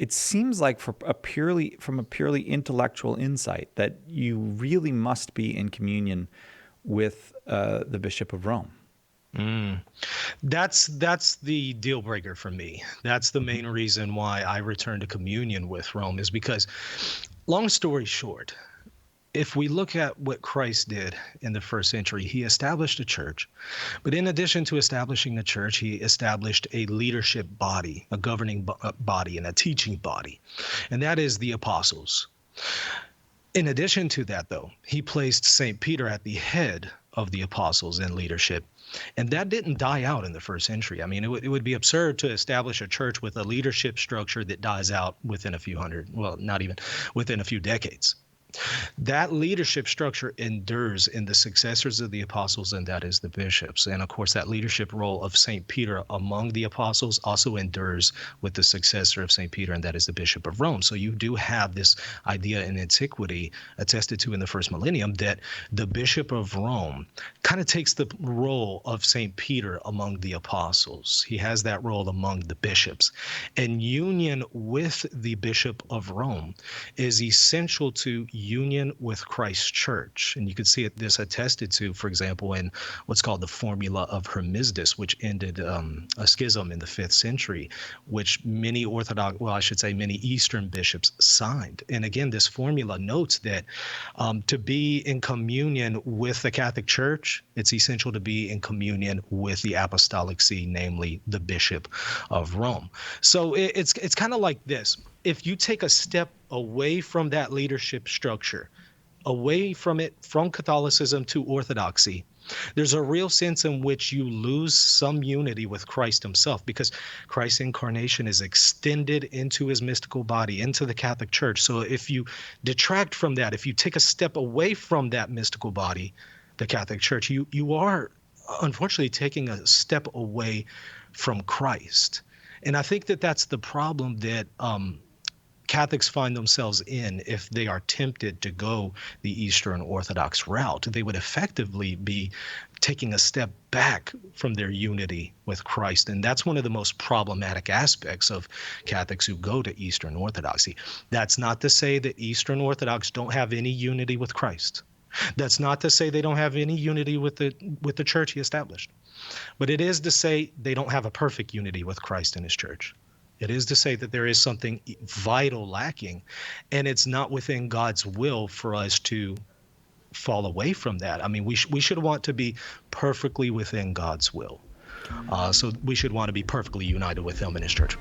it seems like from a purely intellectual insight that you really must be in communion with the Bishop of Rome. That's the deal breaker for me. That's the main reason why I return to communion with Rome, is because, long story short, if we look at what Christ did in the first century, he established a church. But in addition to establishing the church, he established a leadership body, a governing body, and a teaching body. And that is the apostles. In addition to that, though, he placed St. Peter at the head of the apostles in leadership. And that didn't die out in the first century. I mean, it would be absurd to establish a church with a leadership structure that dies out within a few hundred, well, not even, within a few decades. That leadership structure endures in the successors of the apostles, and that is the bishops. And of course, that leadership role of St. Peter among the apostles also endures with the successor of St. Peter, and that is the Bishop of Rome. So you do have this idea in antiquity, attested to in the first millennium, that the Bishop of Rome kind of takes the role of St. Peter among the apostles. He has that role among the bishops. And union with the Bishop of Rome is essential to union with Christ's church. And you can see this attested to, for example, in what's called the Formula of Hermisdus, which ended a schism in the 5th century, which many Orthodox, well, I should say many Eastern bishops signed. And again, this formula notes that to be in communion with the Catholic Church, it's essential to be in communion with the Apostolic See, namely the Bishop of Rome. So it's kind of like this. If you take a step away from that leadership structure, away from it, from Catholicism to Orthodoxy, there's a real sense in which you lose some unity with Christ himself, because Christ's incarnation is extended into his mystical body, into the Catholic Church. So if you detract from that, if you take a step away from that mystical body, the Catholic Church, you are unfortunately taking a step away from Christ. And I think that that's the problem that Catholics find themselves in if they are tempted to go the Eastern Orthodox route. They would effectively be taking a step back from their unity with Christ. And that's one of the most problematic aspects of Catholics who go to Eastern Orthodoxy. That's not to say that Eastern Orthodox don't have any unity with Christ. That's not to say they don't have any unity with the church he established. But it is to say they don't have a perfect unity with Christ and his church. It is to say that there is something vital lacking, and it's not within God's will for us to fall away from that. I mean, we should want to be perfectly within God's will. So we should want to be perfectly united with him and his church.